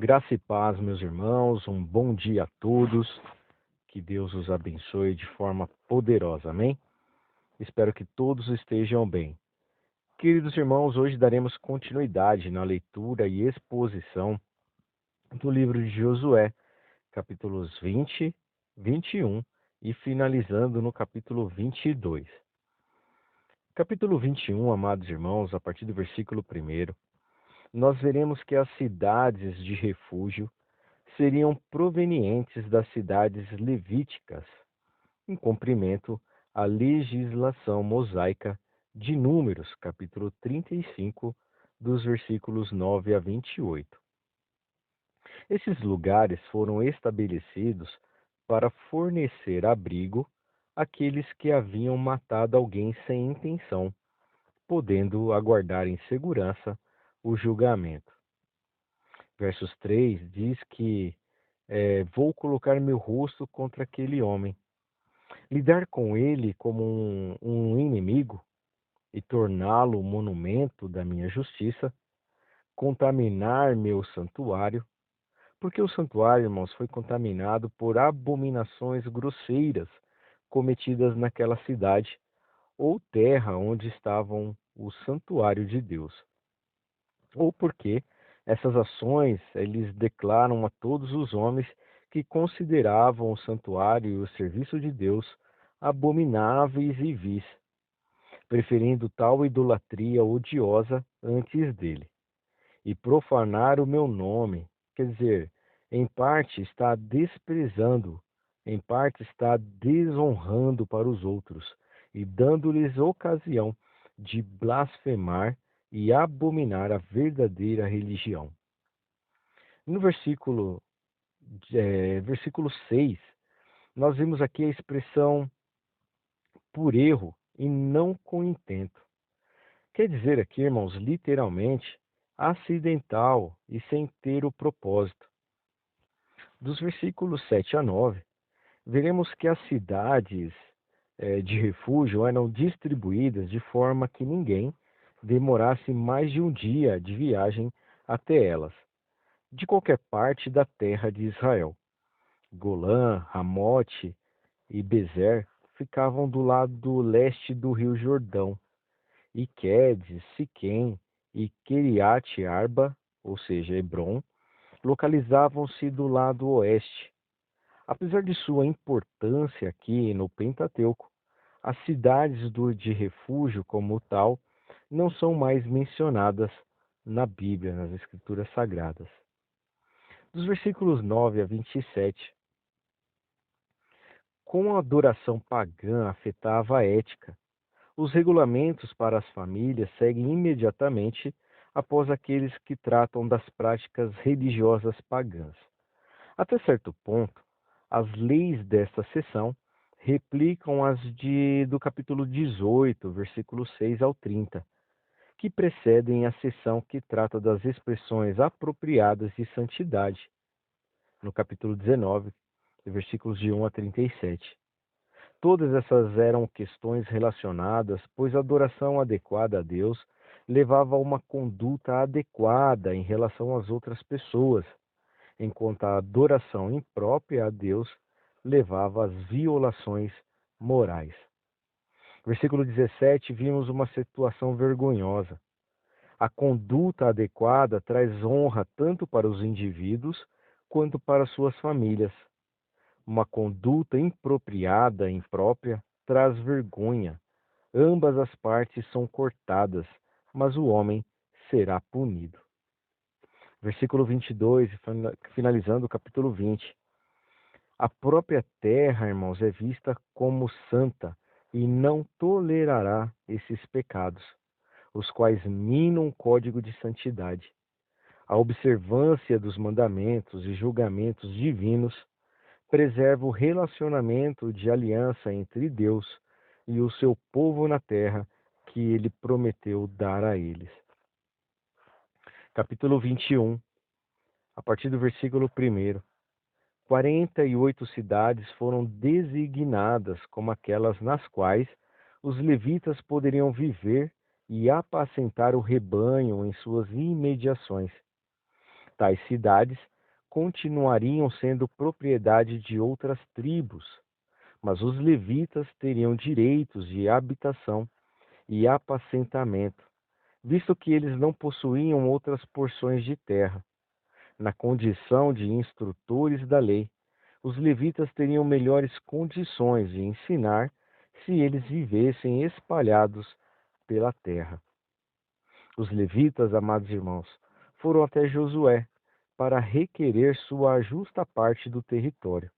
Graça e paz, meus irmãos, um bom dia a todos, que Deus os abençoe de forma poderosa, amém? Espero que todos estejam bem. Queridos irmãos, hoje daremos continuidade na leitura e exposição do livro de Josué, capítulos 20, 21 e finalizando no capítulo 22. Capítulo 21, amados irmãos, a partir do versículo 1, nós veremos que as cidades de refúgio seriam provenientes das cidades levíticas, em cumprimento à legislação mosaica de Números, capítulo 35, dos versículos 9 a 28. Esses lugares foram estabelecidos para fornecer abrigo àqueles que haviam matado alguém sem intenção, podendo aguardar em segurança o julgamento. Versos 3 diz que vou colocar meu rosto contra aquele homem. Lidar com ele como um inimigo e torná-lo monumento da minha justiça, contaminar meu santuário, porque o santuário, irmãos, foi contaminado por abominações grosseiras cometidas naquela cidade ou terra onde estavam o santuário de Deus. Ou porque essas ações eles declaram a todos os homens que consideravam o santuário e o serviço de Deus abomináveis e vis, preferindo tal idolatria odiosa antes dele, e profanar o meu nome, quer dizer, em parte está desprezando, em parte está desonrando para os outros, e dando-lhes ocasião de blasfemar e abominar a verdadeira religião. No versículo 6, nós vemos aqui a expressão por erro e não com intento. Quer dizer aqui, irmãos, literalmente, acidental e sem ter o propósito. Dos versículos 7 a 9, veremos que as cidades de refúgio eram distribuídas de forma que ninguém demorasse mais de um dia de viagem até elas, de qualquer parte da terra de Israel. Golã, Ramote e Bezer ficavam do lado leste do rio Jordão, e Quedes, Siquém e Queriate Arba, ou seja, Hebrom, localizavam-se do lado oeste. Apesar de sua importância aqui no Pentateuco, as cidades de refúgio como tal não são mais mencionadas na Bíblia, nas Escrituras Sagradas. Dos versículos 9 a 27, como a adoração pagã afetava a ética, os regulamentos para as famílias seguem imediatamente após aqueles que tratam das práticas religiosas pagãs. Até certo ponto, as leis desta seção replicam as do capítulo 18, versículos 6 ao 30, que precedem a seção que trata das expressões apropriadas de santidade, no capítulo 19, versículos de 1 a 37. Todas essas eram questões relacionadas, pois a adoração adequada a Deus levava a uma conduta adequada em relação às outras pessoas, enquanto a adoração imprópria a Deus levava às violações morais. Versículo 17, vimos uma situação vergonhosa. A conduta adequada traz honra tanto para os indivíduos quanto para suas famílias. Uma conduta impropriada, imprópria, traz vergonha. Ambas as partes são cortadas, mas o homem será punido. Versículo 22, finalizando o capítulo 20. A própria terra, irmãos, é vista como santa e não tolerará esses pecados, os quais minam o código de santidade. A observância dos mandamentos e julgamentos divinos preserva o relacionamento de aliança entre Deus e o seu povo na terra que ele prometeu dar a eles. Capítulo 21, a partir do versículo 1. 48 cidades foram designadas como aquelas nas quais os levitas poderiam viver e apacentar o rebanho em suas imediações. Tais cidades continuariam sendo propriedade de outras tribos, mas os levitas teriam direitos de habitação e apacentamento, visto que eles não possuíam outras porções de terra. Na condição de instrutores da lei, os levitas teriam melhores condições de ensinar se eles vivessem espalhados pela terra. Os levitas, amados irmãos, foram até Josué para requerer sua justa parte do território,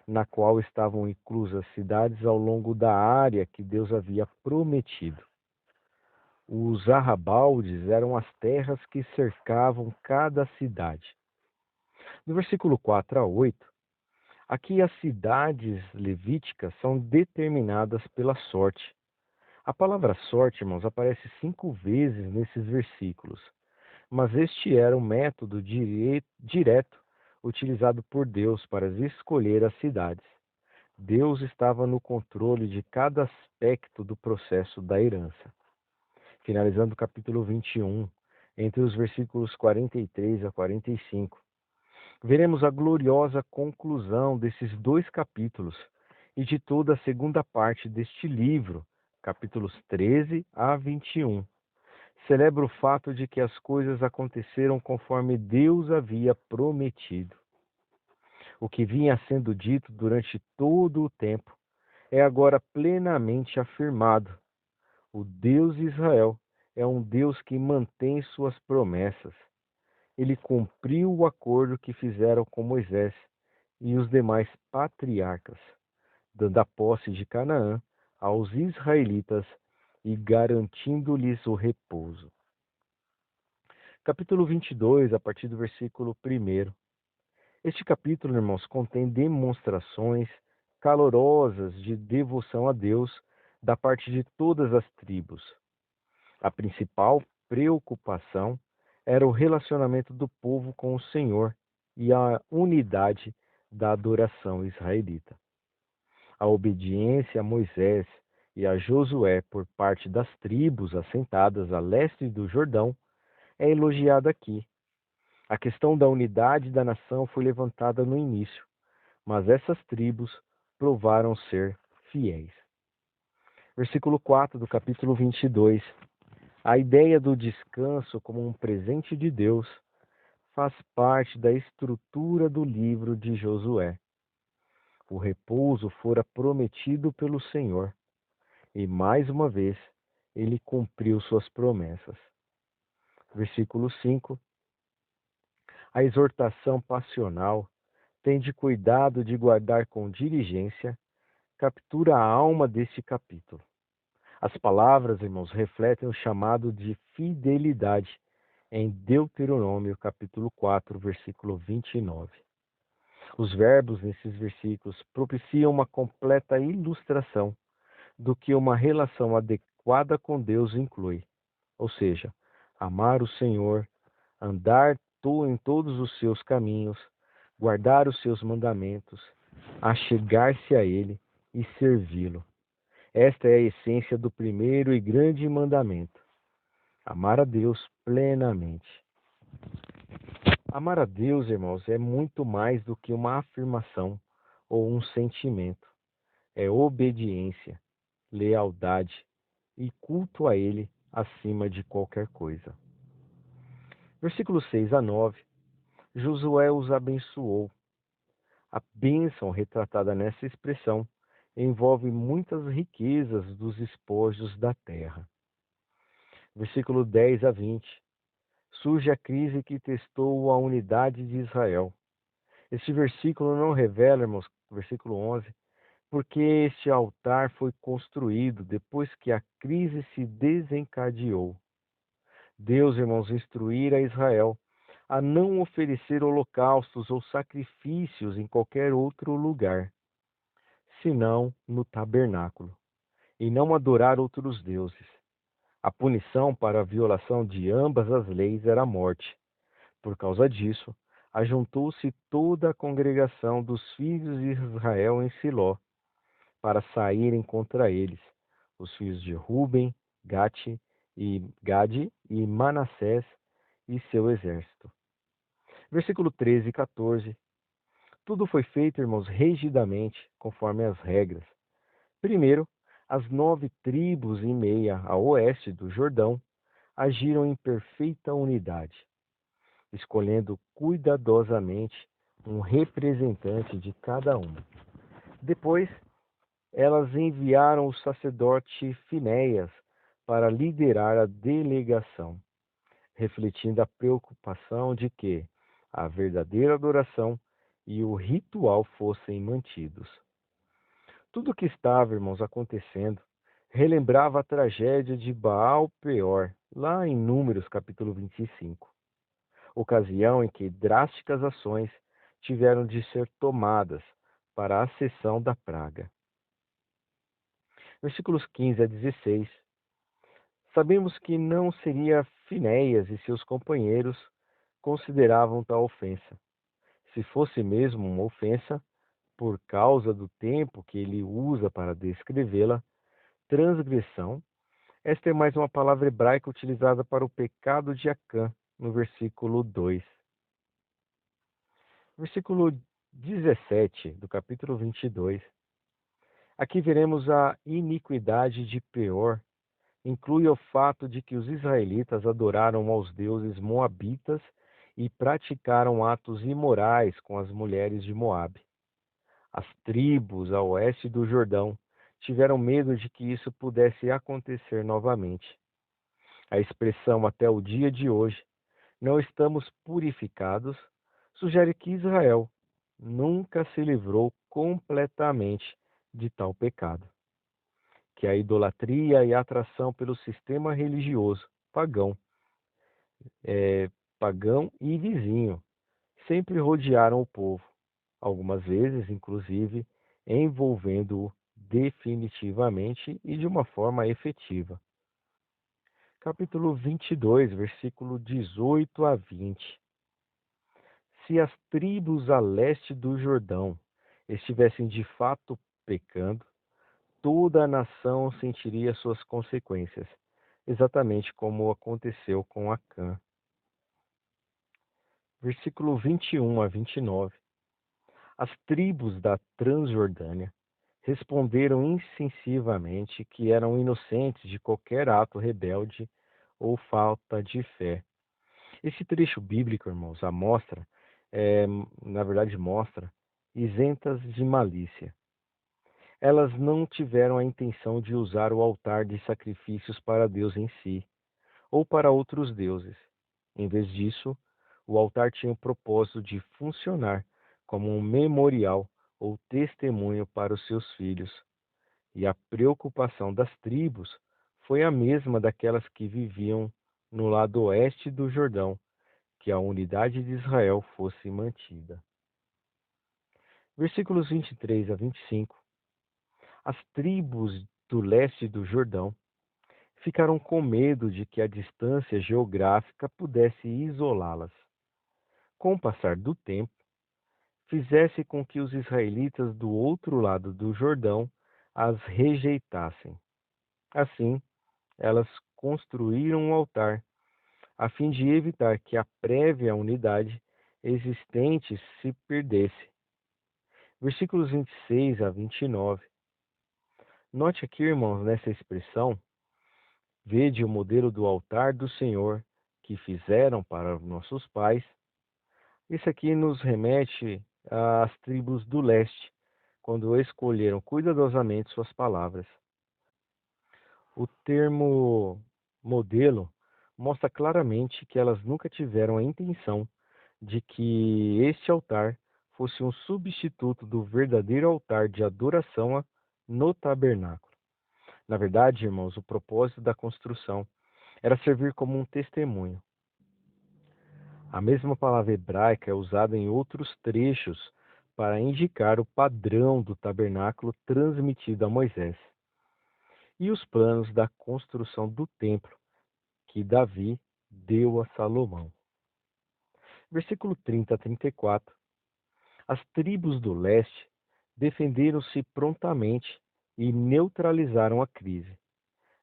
na qual estavam inclusas cidades ao longo da área que Deus havia prometido. Os arrabaldes eram as terras que cercavam cada cidade. No versículo 4 a 8, aqui as cidades levíticas são determinadas pela sorte. A palavra sorte, irmãos, aparece 5 vezes nesses versículos, mas este era o método direto utilizado por Deus para escolher as cidades. Deus estava no controle de cada aspecto do processo da herança. Finalizando o capítulo 21, entre os versículos 43 a 45, veremos a gloriosa conclusão desses 2 capítulos e de toda a segunda parte deste livro, capítulos 13 a 21. Celebra o fato de que as coisas aconteceram conforme Deus havia prometido. O que vinha sendo dito durante todo o tempo é agora plenamente afirmado. O Deus de Israel é um Deus que mantém suas promessas. Ele cumpriu o acordo que fizeram com Moisés e os demais patriarcas, dando a posse de Canaã aos israelitas e garantindo-lhes o repouso. Capítulo 22, a partir do versículo 1. Este capítulo, irmãos, contém demonstrações calorosas de devoção a Deus da parte de todas as tribos. A principal preocupação era o relacionamento do povo com o Senhor e a unidade da adoração israelita. A obediência a Moisés e a Josué por parte das tribos assentadas a leste do Jordão é elogiada aqui. A questão da unidade da nação foi levantada no início, mas essas tribos provaram ser fiéis. Versículo 4 do capítulo 22. A ideia do descanso como um presente de Deus faz parte da estrutura do livro de Josué. O repouso fora prometido pelo Senhor, e mais uma vez ele cumpriu suas promessas. Versículo 5. A exortação passional, tende cuidado de guardar com diligência, captura a alma deste capítulo. As palavras, irmãos, refletem o chamado de fidelidade em Deuteronômio, capítulo 4, versículo 29. Os verbos nesses versículos propiciam uma completa ilustração do que uma relação adequada com Deus inclui, ou seja, amar o Senhor, andar em todos os seus caminhos, guardar os seus mandamentos, achegar-se a Ele e servi-lo. Esta é a essência do primeiro e grande mandamento: amar a Deus plenamente. Amar a Deus, irmãos, é muito mais do que uma afirmação ou um sentimento. É obediência, lealdade e culto a Ele acima de qualquer coisa. Versículos 6 a 9. Josué os abençoou. A bênção retratada nessa expressão envolve muitas riquezas dos espojos da terra. Versículo 10 a 20. Surge a crise que testou a unidade de Israel. Este versículo não revela, irmãos, versículo 11, porque este altar foi construído depois que a crise se desencadeou. Deus, irmãos, instruíra Israel a não oferecer holocaustos ou sacrifícios em qualquer outro lugar, senão no tabernáculo, e não adorar outros deuses. A punição para a violação de ambas as leis era a morte. Por causa disso, ajuntou-se toda a congregação dos filhos de Israel em Siló, para saírem contra eles, os filhos de Ruben, Gade e Manassés e seu exército. Versículo 13 e 14. Tudo foi feito, irmãos, rigidamente, conforme as regras. Primeiro, as 9 tribos e meia a oeste do Jordão agiram em perfeita unidade, escolhendo cuidadosamente um representante de cada uma. Depois, elas enviaram o sacerdote Finéias para liderar a delegação, refletindo a preocupação de que a verdadeira adoração e o ritual fossem mantidos. Tudo o que estava, irmãos, acontecendo relembrava a tragédia de Baal Peor, lá em Números capítulo 25, ocasião em que drásticas ações tiveram de ser tomadas para a cessão da praga. Versículos 15 a 16. Sabemos que não seria Finéias e seus companheiros consideravam tal ofensa. Se fosse mesmo uma ofensa, por causa do tempo que ele usa para descrevê-la, transgressão, esta é mais uma palavra hebraica utilizada para o pecado de Acã, no versículo 2. Versículo 17 do capítulo 22. Aqui veremos a iniquidade de Peor. Inclui o fato de que os israelitas adoraram aos deuses moabitas e praticaram atos imorais com as mulheres de Moabe. As tribos a oeste do Jordão tiveram medo de que isso pudesse acontecer novamente. A expressão até o dia de hoje, não estamos purificados, sugere que Israel nunca se livrou completamente de tal pecado, que a idolatria e a atração pelo sistema religioso pagão, pagão e vizinho, sempre rodearam o povo, algumas vezes, inclusive, envolvendo-o definitivamente e de uma forma efetiva. Capítulo 22, versículo 18 a 20. Se as tribos a leste do Jordão estivessem de fato pecando, toda a nação sentiria suas consequências, exatamente como aconteceu com Acã. Versículo 21 a 29. As tribos da Transjordânia responderam insensivamente que eram inocentes de qualquer ato rebelde ou falta de fé. Esse trecho bíblico, irmãos, na verdade mostra isentas de malícia. Elas não tiveram a intenção de usar o altar de sacrifícios para Deus em si, ou para outros deuses. Em vez disso, o altar tinha o propósito de funcionar como um memorial ou testemunho para os seus filhos. E a preocupação das tribos foi a mesma daquelas que viviam no lado oeste do Jordão, que a unidade de Israel fosse mantida. Versículos 23 a 25. As tribos do leste do Jordão ficaram com medo de que a distância geográfica pudesse isolá-las. Com o passar do tempo, fizesse com que os israelitas do outro lado do Jordão as rejeitassem. Assim, elas construíram um altar, a fim de evitar que a prévia unidade existente se perdesse. Versículos 26 a 29. Note aqui, irmãos, nessa expressão, vede o modelo do altar do Senhor que fizeram para nossos pais. Isso aqui nos remete às tribos do leste, quando escolheram cuidadosamente suas palavras. O termo modelo mostra claramente que elas nunca tiveram a intenção de que este altar fosse um substituto do verdadeiro altar de adoração no tabernáculo. Na verdade, irmãos, o propósito da construção era servir como um testemunho. A mesma palavra hebraica é usada em outros trechos para indicar o padrão do tabernáculo transmitido a Moisés e os planos da construção do templo que Davi deu a Salomão. Versículo 30 a 34. As tribos do leste defenderam-se prontamente e neutralizaram a crise,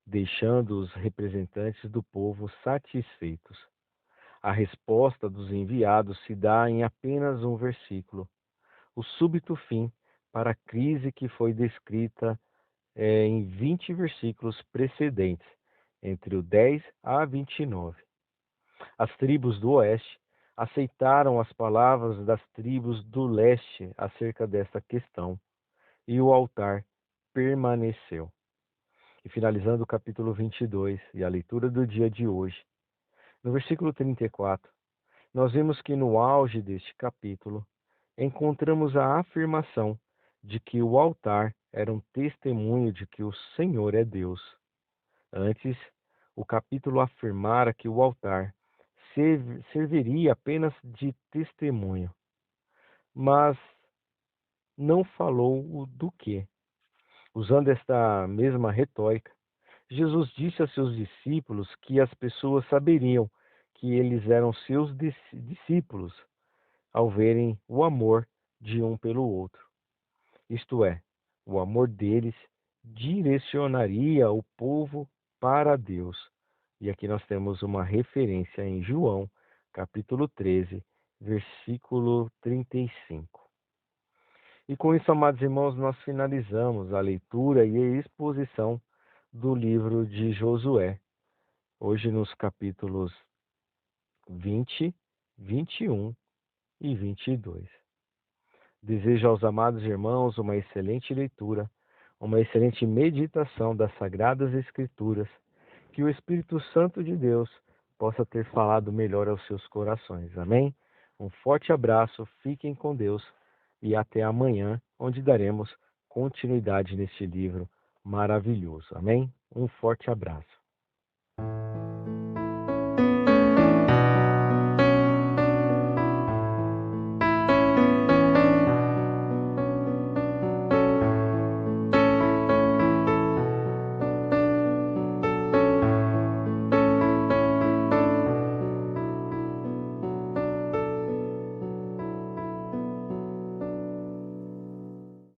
deixando os representantes do povo satisfeitos. A resposta dos enviados se dá em apenas um versículo, o súbito fim para a crise que foi descrita em 20 versículos precedentes, entre o 10 a 29. As tribos do oeste aceitaram as palavras das tribos do leste acerca desta questão, e o altar permaneceu. E finalizando o capítulo 22 e a leitura do dia de hoje, no versículo 34, nós vemos que no auge deste capítulo, encontramos a afirmação de que o altar era um testemunho de que o Senhor é Deus. Antes, o capítulo afirmara que o altar serviria apenas de testemunho, mas não falou o do que. Usando esta mesma retórica, Jesus disse a seus discípulos que as pessoas saberiam que eles eram seus discípulos ao verem o amor de um pelo outro. Isto é, o amor deles direcionaria o povo para Deus. E aqui nós temos uma referência em João, capítulo 13, versículo 35. E com isso, amados irmãos, nós finalizamos a leitura e a exposição do livro de Josué, hoje nos capítulos 20, 21 e 22. Desejo aos amados irmãos uma excelente leitura, uma excelente meditação das Sagradas Escrituras, que o Espírito Santo de Deus possa ter falado melhor aos seus corações. Amém? Um forte abraço, fiquem com Deus e até amanhã, onde daremos continuidade neste livro maravilhoso. Amém? Um forte abraço.